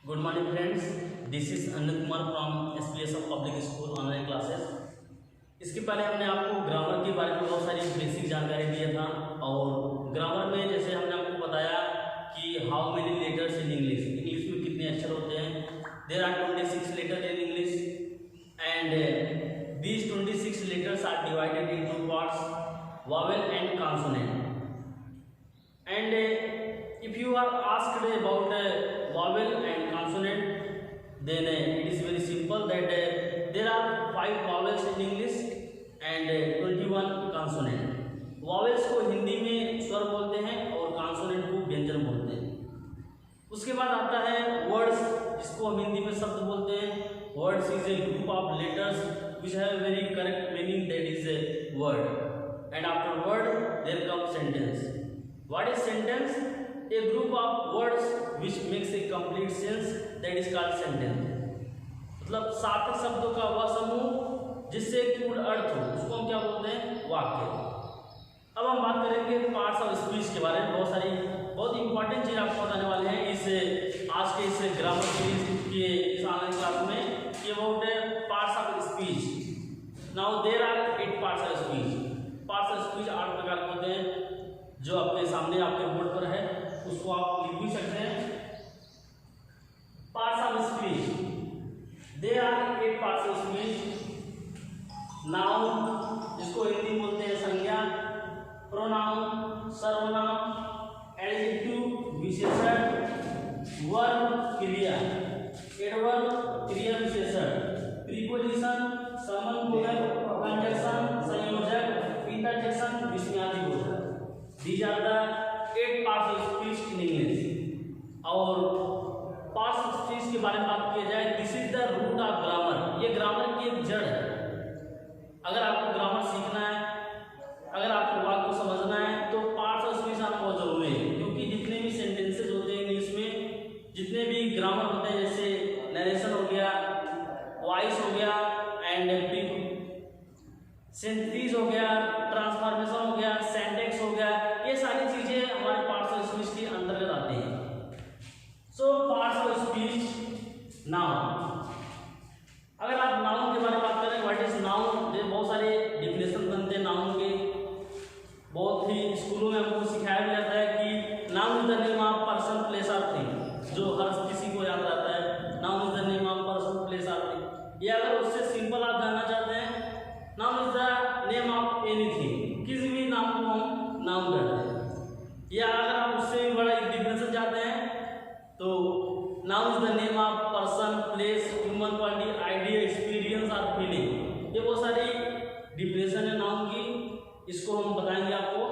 Good morning friends, this is Anil Kumar from SPS of public school online classes. इसके पहले हमने आपको ग्रामर के बारे में बहुत सारी बेसिक जानकारी दिया था और ग्रामर में जैसे हमने आपको बताया कि how many letters in English, English में कितने अक्षर होते हैं। There are 26 letter in English and these 26 letters are divided into parts, vowel and consonant. And if you are asked about vowel and consonant, then it is very simple that there are 5 vowels in English and 21 consonant. vowels को हिंदी में स्वर बोलते हैं और consonant को व्यंजन बोलते हैं। उसके बाद आता है words, जिसको हम हिंदी में शब्द बोलते हैं। words is a group of letters which have a very correct meaning, that is a word. And after word there comes sentence. What is sentence? A group of words which makes a complete sense, that is called sentence. मतलब सार्थक शब्दों का वह समूह जिससे पूर्ण अर्थ हो, उसको हम क्या बोलते हैं? वाक्य। अब हम बात करेंगे पार्ट्स ऑफ स्पीच के बारे में। बहुत इंपॉर्टेंट चीज आपको बताने वाले हैं इस आज के इस ग्रामर सीरीज के इस ऑनलाइन क्लास में, कि about parts of speech. Now there are 8 parts of speech. Parts of speech 8 प्रकार के होते हैं, जो आपके सामने आपके बोर्ड पर है, उसको आप लिख भी सकते हैं। Parts of speech, there are 8 parts of speech. Noun, जिसको हिंदी बोलते हैं संज्ञा, प्रोनाउन सर्वनाम, एडजेक्टिव विशेषण, वर्ब क्रिया, एडवर्ब क्रिया विशेषण, प्रीपोजिशन समूहक, कंजक्शन संयोजक, interjection विस्मयादिबोधक। These are the 8 parts of speech in English। और parts of speech के बारे में बात किया जाए, this is the root of grammar. ये ग्रामर की एक जड़ है। अगर आपको ग्रामर सीखना है, अगर आपको वाक्य को समझना है, तो पार्ट्स ऑफ स्पीच आपको बहुत जरूरी है, क्योंकि जितने भी सेंटेंसेस होते हैं इंग्लिश में, जितने भी ग्रामर होते हैं, जैसे नरेशन हो गया, वॉइस हो गया, एंड सिंथेसिस हो गया, ट्रांसफॉर्मेशन हो गया, सिंटैक्स हो गया, ये सारी चीजें हमारे पार्ट्स ऑफ स्पीच के अंतर्गत आती हैं। सो पार्ट्स ऑफ स्पीच। नाउन, अगर आप नाउन के बारे में बात करें, व्हाट इज नाउन, बहुत सारे डिफिनेशन बनते हैं नाउन के। बहुत ही स्कूलों में हमको सिखाया भी जाता है कि noun is the name of person place और थिंग, जो हर किसी को याद रहता है। Noun is the name of person place और थिंग। ये अगर उससे सिंपल आप जानना चाहते हैं, noun is the name of anything, किसी भी नाम को हम नाउन कहते हैं। या अगर आप उससे भी बड़ा एक डिफिनेशन चाहते हैं, तो noun is the name of person place human quality idea experience और फीलिंग। ये बहुत सारी डिफिनेशन है नाउन की, इसको हम बताएंगे आपको।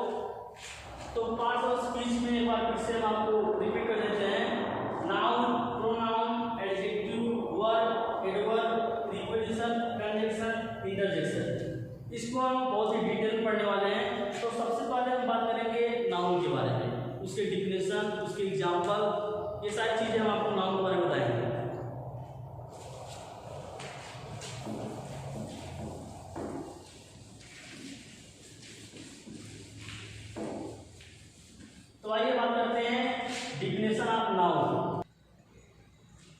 तो पार्ट्स ऑफ स्पीच में एक बार फिर से हम आपको रिपीट कर देते हैं। Noun, pronoun, adjective, verb, adverb, preposition, conjunction, interjection. इसको हम बहुत ही डिटेल पढ़ने वाले हैं। तो सबसे पहले हम बात करेंगे नाउन के बारे में, उसके डिफिनेशन, उसके एग्जाम्पल, ये सारी चीजें हम आपको नाउन के बारे में बताएंगे। तो आइए बात करते हैं डिफिनेशन ऑफ नाउन।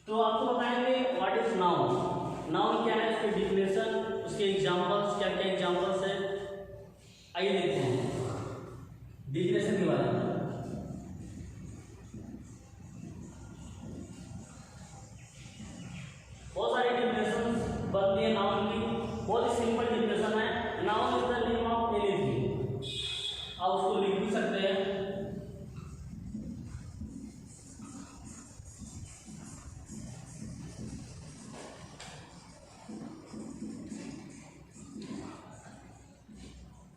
तो आपको बताएंगे व्हाट इज नाउन। नाउन क्या है, उसके डिफिनेशन, उसके एग्जाम्पल्स, क्या क्या एग्जाम्पल्स है। आइए देखते हैं डिफिनेशन के बारे में। बहुत सारी डिफिनेशन बनती है नाउन की। बहुत ही सिंपल डिफिनेशन है, noun is the name of anything. आप उसको लिख भी सकते हैं।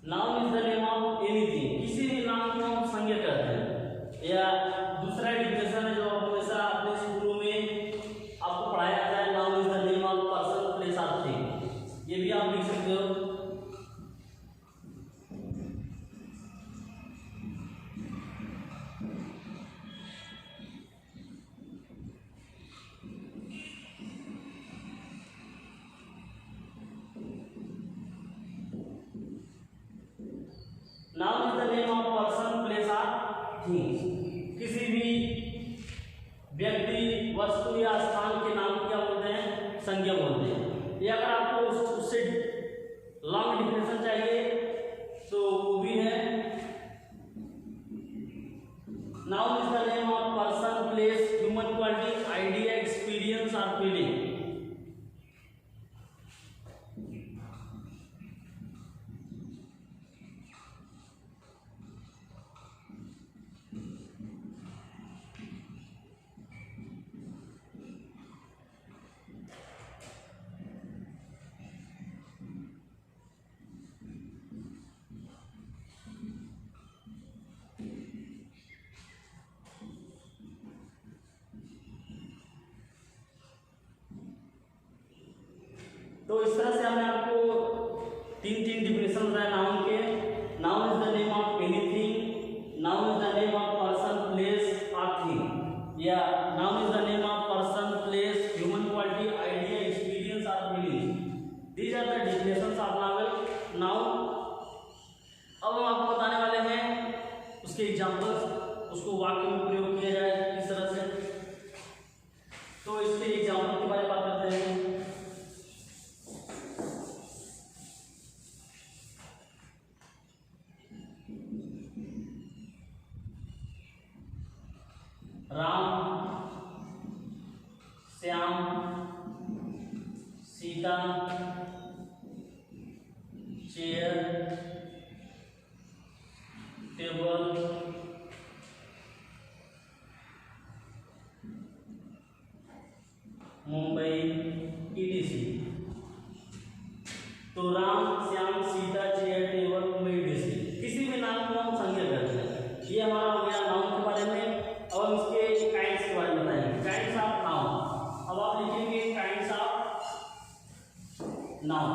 Noun is the name of anything, किसी भी नाम को हम संज्ञा कहते हैं। या दूसरा डिफिनेशन है जो हमेशा अपने स्कूलों में आपको पढ़ाया जाता है, noun is the name of person place और थिंग। ये भी आप लिख सकते हो। Noun is the name of person place और थिंग्स, किसी भी व्यक्ति वस्तु या स्थान के नाम क्या बोलते हैं, संज्ञा बोलते हैं। ये अगर आपको उससे लॉन्ग डिफिनेशन चाहिए तो वो भी है, noun is the name of person, place, human quality, idea, experience और फीलिंग। तो इस तरह से हमने आपको तीन डिफिनेशन बताया नाउन के। Noun is the name of anything, noun is the name of person, place और थिंग, या noun is the name of person, place, human quality, idea, experience और feeling. These are the definitions of noun. अब हम आपको बताने वाले हैं उसके एग्जांपल्स, उसको वाक्य में प्रयोग किया जाए किस तरह से। तो इसके एग्जांपल के बारे में बात करते हैं। Ram, Shyam, Sita, chair, table, Mumbai, EDC. तो Ram, Shyam, Sita, chair, table, Mumbai, EDC, किसी भी नाम को हम संज्ञा करते हैं। ये हमारा हो गया नाउन के बारे में। अब हम इसके काइंड्स के बारे में बताएंगे, काइंड्स ऑफ नाउन। अब आप लिखेंगे काइंड्स ऑफ नाउन।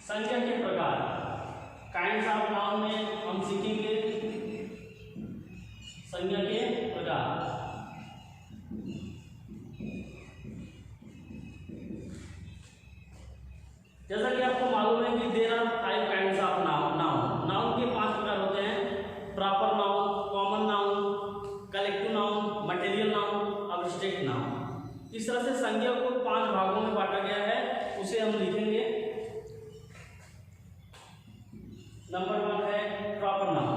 संज्ञा के प्रकार, काइंड्स ऑफ नाउन में हम सीखेंगे संज्ञा के प्रकार। जैसा कि आपको मालूम है कि there are 5 kinds of noun. Noun के 5 प्रकार होते हैं, proper noun, common noun, collective noun, material noun, abstract noun. इस तरह से संज्ञा को 5 भागों में बांटा गया है, उसे हम लिखेंगे। नंबर 1 है प्रॉपर नाउन।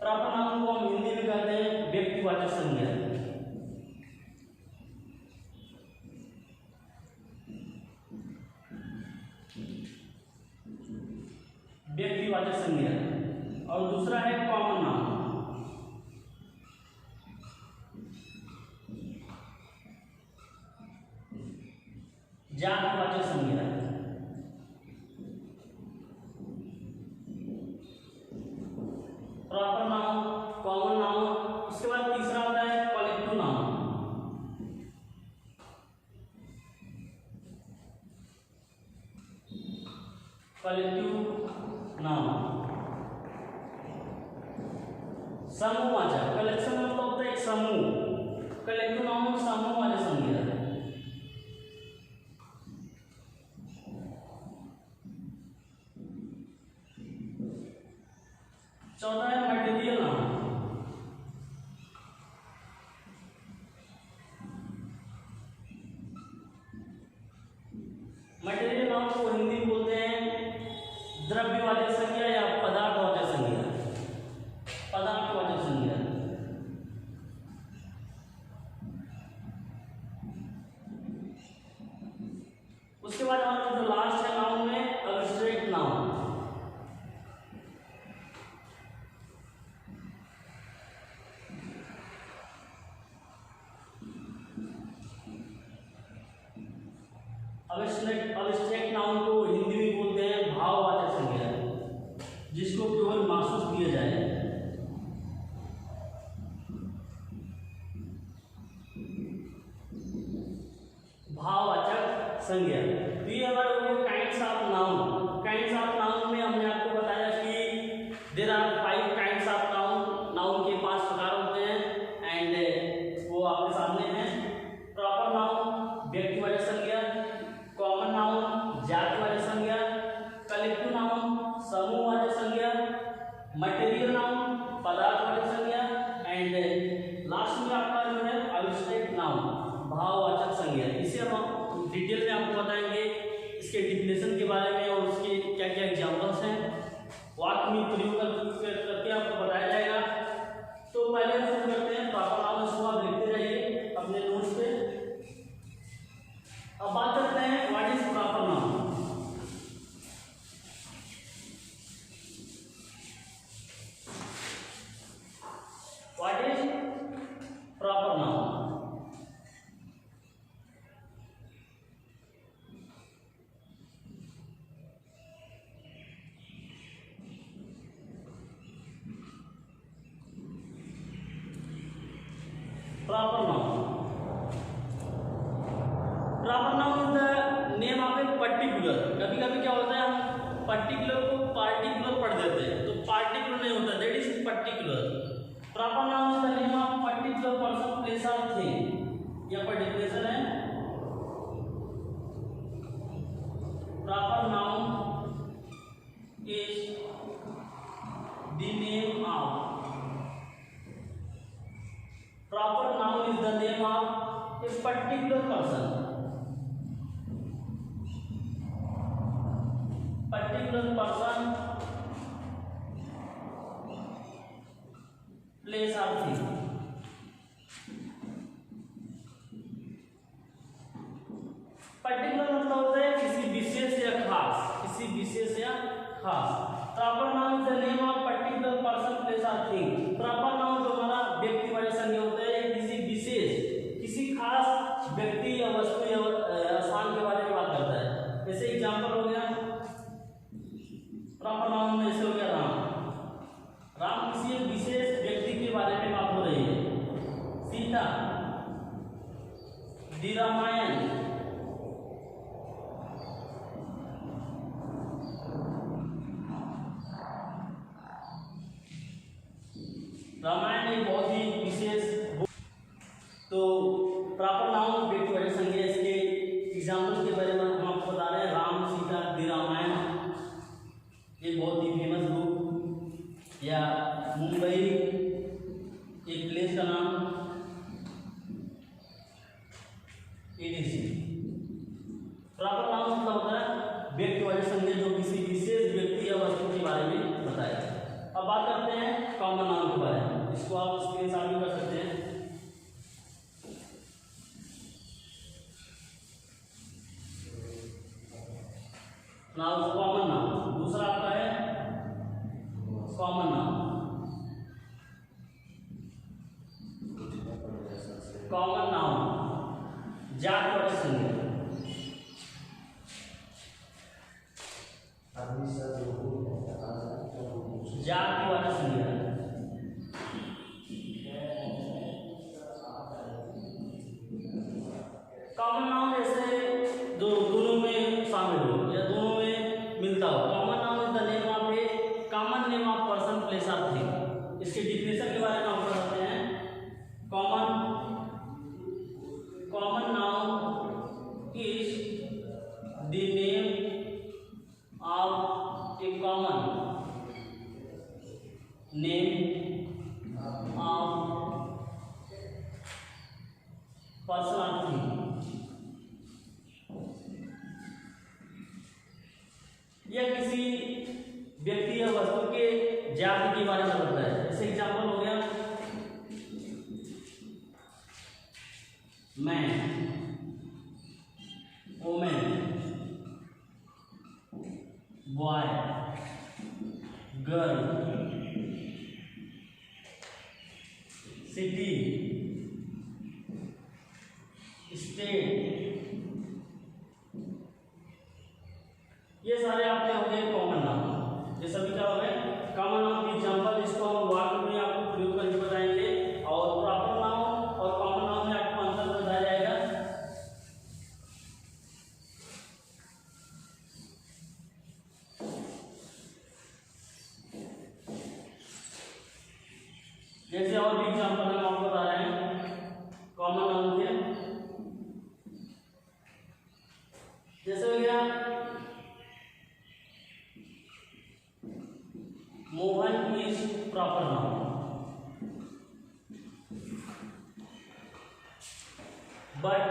प्रॉपर नाउन को हम हिंदी में कहते हैं व्यक्तिवाचक संज्ञा। व्यक्तिवाचक संज्ञा। और दूसरा है कॉमन नाउन। जातिवाचक संज्ञा। प्रॉपर नाउन, कॉमन नाउन, उसके बाद तीसरा होता है कलेक्टिव नाउन। कलेक्टिव नाउन समूहवाचक। कलेक्शन मतलब होता है एक समूह, कलेक्टिव नाउन समूहवाचक संज्ञा है। चौथा है मटेरियल नाउन। मटेरियल नाउन को हिंदी में बोलते हैं द्रव्यवाचक संज्ञा या पदार्थवाचक संज्ञा। पदार्थवाचक संज्ञा। उसके बाद हमारा जो लास्ट है नाउन में अब्स्ट्रैक्ट नाउन। अब्स्ट्रैक्ट नाउन को हिंदी में बोलते हैं भाववाचक संज्ञा, जिसको केवल महसूस किया जाए। भाववाचक संज्ञा। तो ये हमारे हो गए kinds of noun. Kinds of noun में हमने आपको बताया कि there are 5 kinds of noun. Noun के 5 प्रकार होते हैं एंड वो बताएंगे, इसके डिफिनेशन के बारे में और उसके क्या क्या एग्जाम्पल्स हैं वाक्य में प्रयोग करके आपको बताया जाएगा। तो पहले हम शुरू करते हैं प्रॉपर नाउन, इसको आप लिखते जाइए अपने नोट्स पे। अब बात करते हैं what is proper noun. What is proper noun? Proper noun. Proper noun is the name of a particular. कभी कभी क्या होता है हम पर्टिकुलर को पार्टिकुलर पढ़ देते हैं, तो पार्टिकुलर नहीं होता, that is particular. Proper noun is the name of particular person, place or thing। यहाँ पर डिफिनेशन है, proper noun is the name of, proper noun is the name of a particular person, place or thing। Particular मतलब होता है किसी विशेष या खास, किसी विशेष या खास। Proper noun is the name of particular person, place और थिंग। प्रॉपर नाउन जो हमारा व्यक्तिवाचक संज्ञा होता है, किसी विशेष, किसी खास व्यक्ति या वस्तु या स्थान के बारे में बात करता है। जैसे एग्जांपल हो गया प्रॉपर नाउन में, जैसे हो गया राम किसी एक विशेष व्यक्ति के बारे में बात हो रही है। सीता, दी रामायण, रामायण एक बहुत ही विशेष। तो प्रॉपर नाउन व्यक्तिवाचक संज्ञा, इसके एग्जाम्पल के बारे में हम आपको बता रहे हैं। राम, सीता, दी रामायण, ये बहुत ही फेमस बुक, या मुंबई एक प्लेस का नाम, etc। प्रॉपर नाउन मतलब होता है व्यक्तिवाचक संज्ञा जो किसी विशेष व्यक्ति या वस्तु के बारे में बताया। अब बात करते हैं कॉमन नाउन के बारे में, इसको आप स्क्रीनशॉट भी कर सकते हैं। नाउ कॉमन नाउन, दूसरा आपका है कॉमन नाउन। कॉमन नाउन जातिवाचक संज्ञा, जातिवाचक संज्ञा। कॉमन नाउन जैसे जो दोनों में शामिल हो या दोनों में मिलता हो। Common noun is the name of A common name of person, place और थिंग। इसके डिफिनेशन के बारे में हम बताते हैं। Common noun is the name of A common name of person और थिंग। यह किसी व्यक्ति या वस्तु के जाति के बारे में बताता है। जैसे एग्जांपल हो गया man, women, boy, girl, city, state, ये सारे आपके हो गए कॉमन नाउन। ये सभी क्या हो गए कॉमन नाउन के एग्जांपल, जिसको हम वाक्य में आपको प्रयोग करके बताएंगे। और प्रॉपर नाउन और कॉमन नाउन में आपको अंतर बताया जाएगा। जैसे और भी एग्जांपल हम आपको बता रहे हैं कॉमन नाउन के। जैसे हो गया Mohan is proper noun, but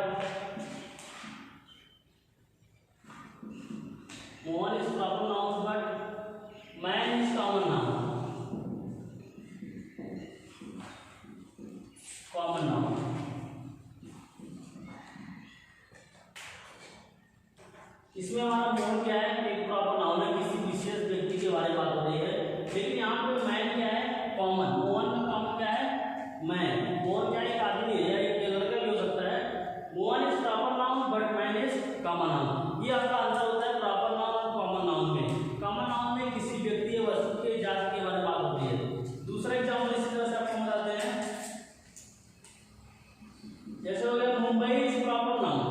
common noun. इसमें हमारा मोड क्या है, एक प्रॉपर नाउन है, किसी विशेष व्यक्ति के बारे में बात हो रही है, लेकिन यहाँ पे मैन क्या है, कॉमन। मोहन में कॉमन क्या है, मैन। मोहन क्या है, एक आदमी है या एक लड़का भी हो सकता है। Mohan is proper noun but man is common noun. ये आपका आंसर होता है प्रॉपर नाउन और कॉमन नाउन में। कॉमन नाउन में किसी व्यक्ति या वस्तु के जात के बारे में बात होती है। दूसरा एग्जाम्पल इसी तरह से आपको बताते हैं, जैसे हो गया Mumbai is proper noun.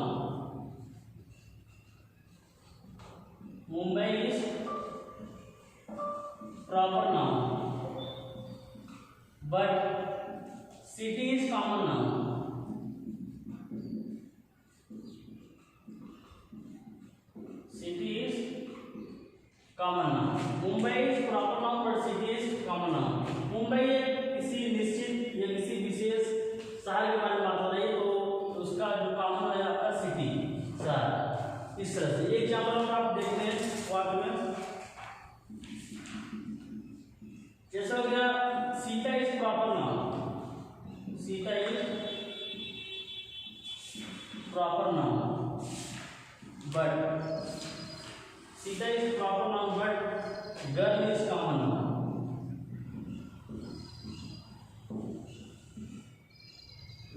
Mumbai is proper noun but city is common noun. City is common noun. Mumbai is proper noun but city is common noun. Mumbai किसी निश्चित या किसी विशेष शहर के बारे में बात हो रही है, तो उसका जो कॉमन है आपका सिटी, शहर। इस तरह से एक एग्जाम्पल आप देखते हैं वाक्य में, जैसा हो गया Sita is proper noun. Sita is proper noun but Sita is proper noun but girl is common noun.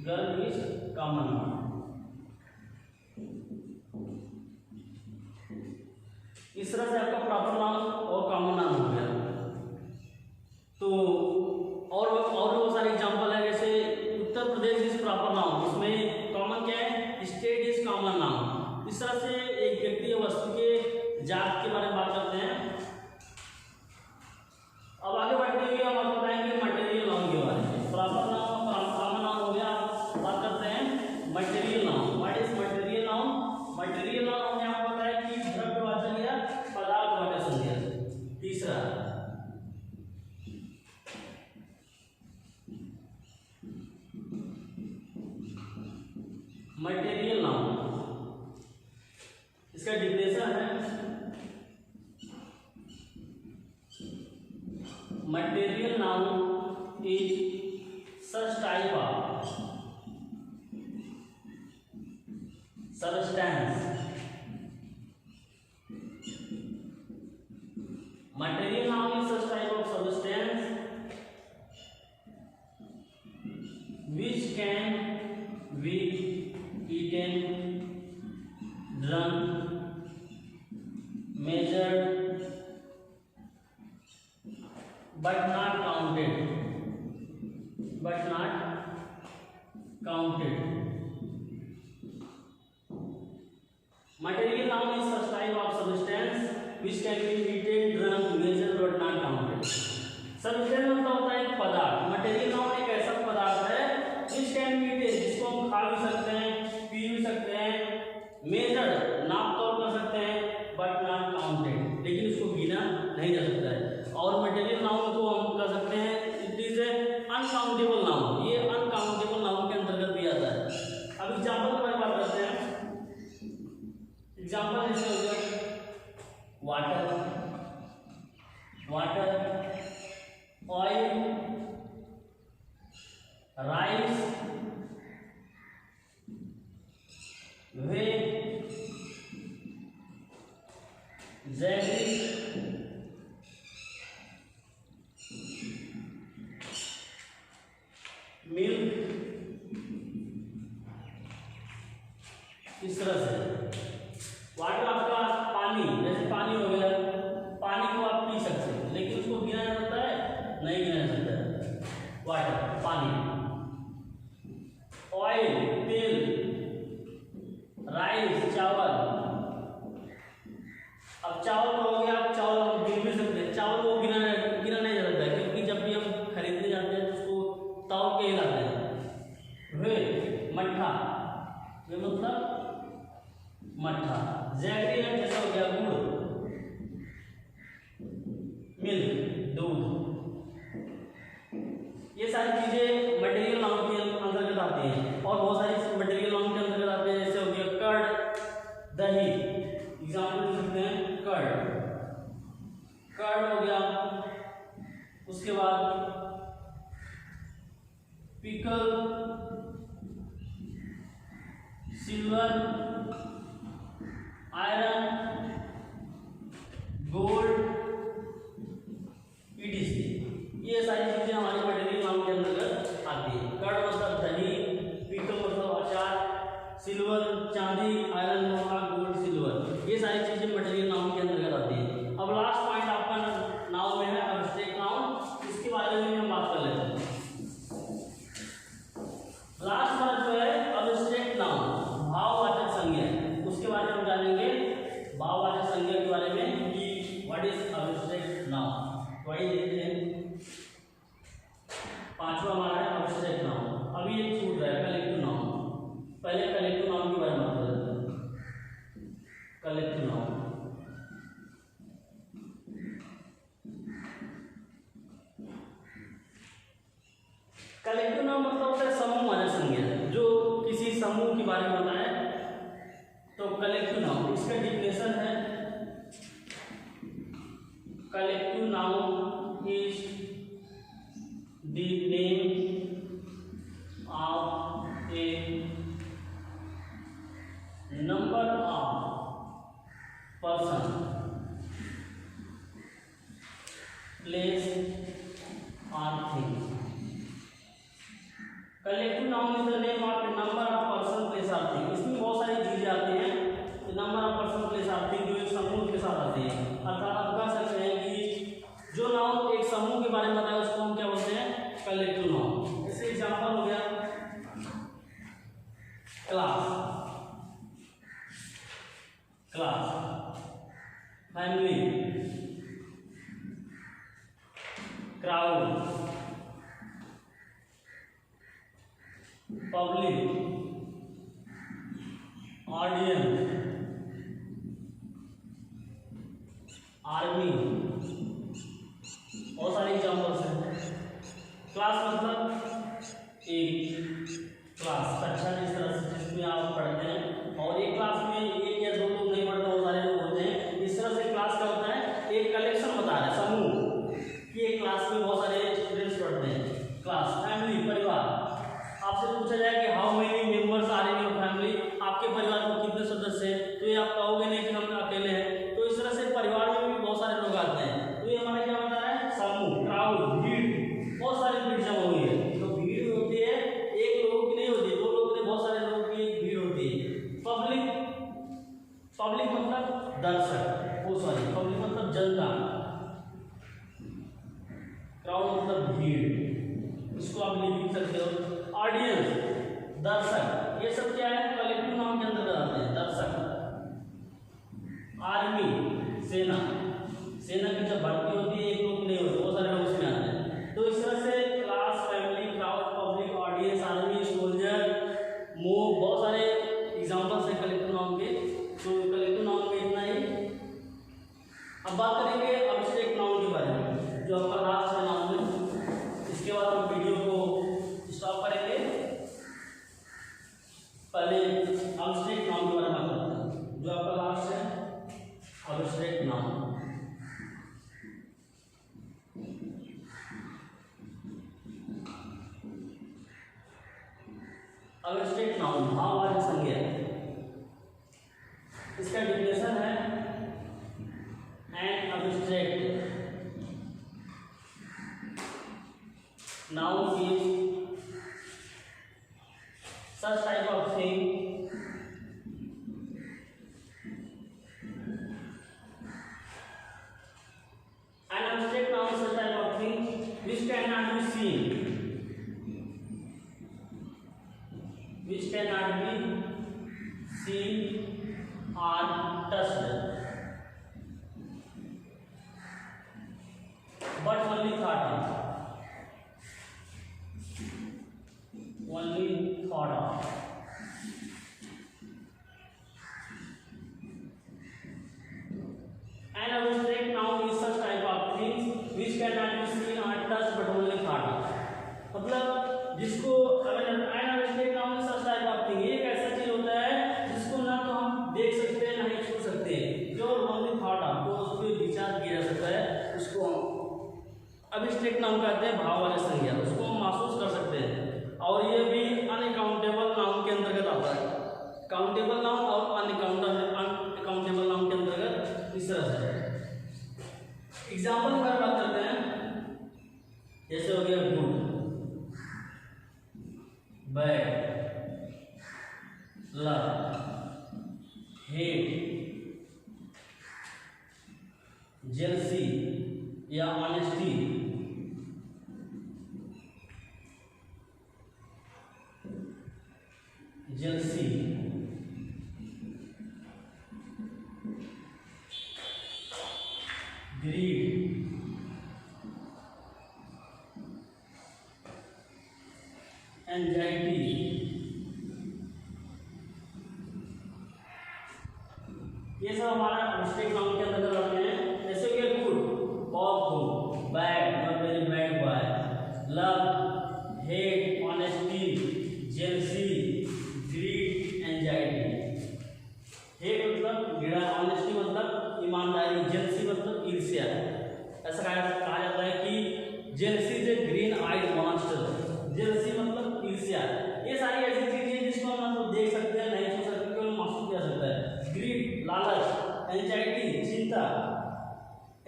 Girl is common noun. इस तरह से आपका प्रॉपर नाउन और कॉमन नाउन हो गया। तो और बहुत सारे एग्जांपल है, जैसे Uttar Pradesh is proper noun, उसमें कॉमन क्या है, स्टेट इज कॉमन नाउन। इस तरह से एक व्यक्ति या वस्तु के जात के बारे में बात करते हैं। अब आगे बढ़ते हुए हम आपको बताएंगे मटेरियल नाउन के बारे में। प्रॉपर नाउन कॉमन नाउन हो गया, बात करते हैं material noun. What is material noun? Material noun हमने आपको बताया कि द्रव्यवाचक या पदार्थवाचक संज्ञा। तीसरा मटेरियल नाउन, इसका डिफिनेशन है material noun is such type of substance. Material noun is such type of substance which can be eaten, drunk, measured, but not counted. But not counted. Material noun is such type of substance which can be eaten, drunk, measured but not counted. Substance मतलब होता है पदार्थ। Material noun एक ऐसा पदार्थ है which can be eaten, जिसको हम खा भी सकते हैं, पी भी सकते हैं, measured नाप तोल कर सकते हैं, but not counted, लेकिन उसको गिना नहीं जा सकता है। और material noun को हम कह सकते हैं it is a uncountable noun, ये uncountable noun के अंतर्गत भी आता है। अब एग्जाम्पल के बारे में बात करते हैं। एग्जाम्पल जैसे हो गया वाटर, ऑयल, राइस, वे, जैगरी, मिल्क। इस तरह से वाटर आपका पानी, जैसे पानी हो गया, पानी को आप पी सकते हैं लेकिन उसको गिना जा सकता है, नहीं गिना जा सकता है। वाटर पानी, ऑयल तेल, राइस चावल। अब चावल हो गया, आप चावल हम गिन भी सकते हैं, चावल को गिना नहीं जा सकता है, क्योंकि जब भी हम खरीदने जाते हैं तो उसको तौल के ही लाते हैं। वे मट्ठा, वे मतलब मट्ठा। जैगरी है, जैसा हो गया गुड़, मिल्क दूध। ये सारी चीजें मटेरियल नाउन के अंतर्गत आती हैं। और बहुत सारी मटेरियल नाउन के अंतर्गत आते हैं, जैसे हो गया कर्ड, दही। एग्जाम्पल दे सकते हैं कर्ड हो गया। उसके बाद pickle, silver, iron, gold, etc, ये सारी चीजें हमारी मटेरियल नाउन के अंतर्गत आती है। कर्ड मतलब दही, पीतल मतलब अचार, सिल्वर चांदी, आयरन लोहा, गोल्ड सिल्वर, ये सारी चीजें मटेरियल नाउन के अंतर्गत आती है। अब लास्ट पॉइंट आपका नाउन में है एब्स्ट्रैक्ट नाउन, इसके बारे में हम बात कर लेते हैं। लास्ट वाला जो है एब्स्ट्रैक्ट नाउन, भाववाचक संज्ञा, उसके बारे में हम जानेंगे, भाववाचक संज्ञा के बारे में कि व्हाट इज एब्स्ट्रैक्ट नाउन। तो आइए देखते हैं, पांचवा हमारा है एब्स्ट्रैक्ट नाउन। अभी एक छूट रहा है कलेक्टिव नाउन, पहले कलेक्टिव नाउन के बारे में बात करते हैं। कलेक्टिव नाउन, कलेक्टिव नाउन मतलब होता है समूहवाचक संज्ञा, जो किसी समूह के बारे में बताए तो कलेक्टिव नाउन। इसका डिफिनेशन है, collective noun is the name of a number of person, place और thing. Collective noun is the name of a number of person, place और थिंग। इसमें बहुत सारी चीजें आती हैं, नंबर ऑफ पर्सन, प्लेस और थिंग जो एक समूह के साथ आती है। अर्थात आप कह सकते हैं कि जो नाउन एक समूह के बारे में बताया उसको हम क्या बोलते हैं, कलेक्टिव नाउन। जैसे एग्जांपल हो गया class, class, family, crowd, public, audience, army, बहुत सारे एग्जाम्पल्स हैं। क्लास मतलब एक क्लास, कक्षा जिस तरह से जिसमें आप पढ़ते हैं, और एक क्लास में एक या दो लोग नहीं पढ़ते, बहुत सारे लोग होते हैं। इस तरह से क्लास क्या होता है, एक कलेक्शन बता रहा है, समूह कि एक क्लास में बहुत सारे स्टूडेंट्स पढ़ते हैं। क्लास, फैमिली, परिवार। आपसे पूछा जाए कि how many members are in your family, आपके परिवार में कितने सदस्य हैं, तो ये आप कहोगे नहीं कि हम अकेले हैं। तो इस तरह से परिवार में भी बहुत सारे लोग आते हैं, तो ये हमारा क्या बता रहा है, समूह, क्राउड, भीड़, बहुत सारी भीड़ जमा हुई है। तो भीड़ होती है, एक लोगों की नहीं होती, दो लोगों की, बहुत सारे लोगों की एक भीड़ होती है। पब्लिक, पब्लिक मतलब दर्शक, वो सॉरी पब्लिक मतलब जनता, क्राउड मतलब भीड़, इसको आप लिख सकते हो। ऑडियंस, दर्शक, ये सब क्या है, कलेक्टिव नाउन के अंदर आते हैं, दर्शक। आर्मी, सेना, सेना की जब भर्ती होती है एक लोग नहीं होते, बहुत सारे लोग उसमें आते हैं। तो इस तरह से class, family, crowd, public, audience, army, soldier, move, बहुत सारे एग्जाम्पल्स हैं कलेक्टिव नाउन के। तो कलेक्टिव नाउन में इतना ही। अब बात करेंगे एब्स्ट्रैक्ट नाउन के बारे में, जो आपका लास्ट है नाउन में। इसके बाद हम वीडियो को स्टॉप करेंगे। पहले एब्स्ट्रैक्ट नाउन के बारे में बात करते हैं, जो आपका लास्ट है एब्स्ट्रैक्ट नाउन। एब्स्ट्रैक्ट नाउन भाववाचक संज्ञा, इसका डिफिनेशन है, an abstract noun is such type of thing an abstract noun is such type of thing which cannot be seen, which cannot be seen or touched, but only thought of, only thought of. An abstract noun is such type of things which cannot be seen or touched but only thought of. मतलब जिसको an abstract noun is such type of thing, एक ऐसा चीज होता है जिसको ना तो हम देख सकते हैं ना ही छू सकते हैं, जो only thought of, जो उस पर विचार किया जा सकता है, उसको हम abstract नाउन कहते हैं, भाव वाले संज्ञा, उसको हम महसूस कर सकते हैं। और ये भी अनकाउंटेबल नाउन के अंतर्गत आता है। काउंटेबल नाउन और अनकाउंटेबल नाउन के अंतर्गत इस तरह से है। एग्जाम्पल की बात करते हैं, जैसे हो गया good, bad, love, hate, jealousy या ऑनेस्टी, जेलसी, ग्रीड, एंजाइटी, ये सब हमारा मिस्टेक नाउन के अंदर आते हैं। जैसे हो गया गुड, बहुत good, bad, not very bad boy, love, hate, honesty, jealousy, greed, anxiety. Hate मतलब घृणा, ऑनेस्टी मतलब ईमानदारी, जेलसी मतलब ईर्ष्या। ऐसा कहा जाता है कि jealousy is a green eyed monster, jealousy मतलब ईर्ष्या। ये सारी ऐसी चीजें हैं जिसको हम मतलब देख सकते हैं, नहीं छू सकते, केवल महसूस किया सकता है। ग्रीड लालच, एंजाइटी चिंता,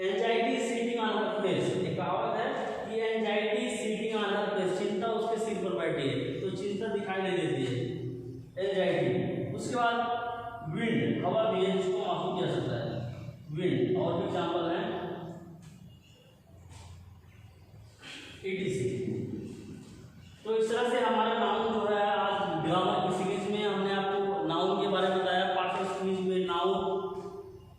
anxiety sitting on her face. एक कहावत है कि anxiety sitting on her face, चिंता उसके सिर पर बैठी है तो चिंता दिखाई नहीं देती है, एंजाइटी। उसके बाद विंड, हवा भी है जिसको महसूस किया सकता है, विंड। और भी एग्जाम्पल है ETC। तो इस तरह से हमारा नाउन जो है, आज ग्रामर की सीरीज में हमने आपको नाउन के बारे में बताया। पार्ट सीरीज में noun,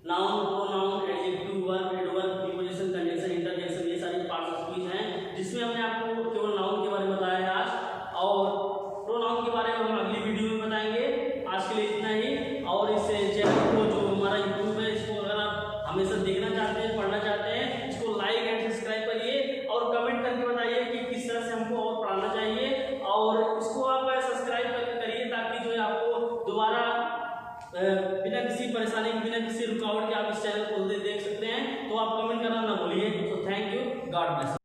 pronoun, adjective, verb, adverb, preposition, conjunction, interjection, ये सारी पार्ट सीरीज हैं जिसमें हमने आपको केवल नाउन के बारे में बताया है आज, और प्रोनाउन के बारे में हम अगली वीडियो में बताएंगे। आज के लिए इतना ही। और इस चैनल को, जो हमारा यूट्यूब है, इसको अगर आप हमेशा देखना चाहते हैं, पढ़ना चाहते हैं, इसको लाइक एंड सब्सक्राइब करिए और कमेंट करके बताइए कि किस तरह से हमको और पढ़ाना चाहिए। और इसको आप सब्सक्राइब करिए ताकि जो है आपको दोबारा बिना किसी परेशानी, बिना किसी रुकावट के आप इस चैनल को देख सकते हैं। तो आप कमेंट करना ना भूलिए। तो थैंक यू, गॉड ब्लेस।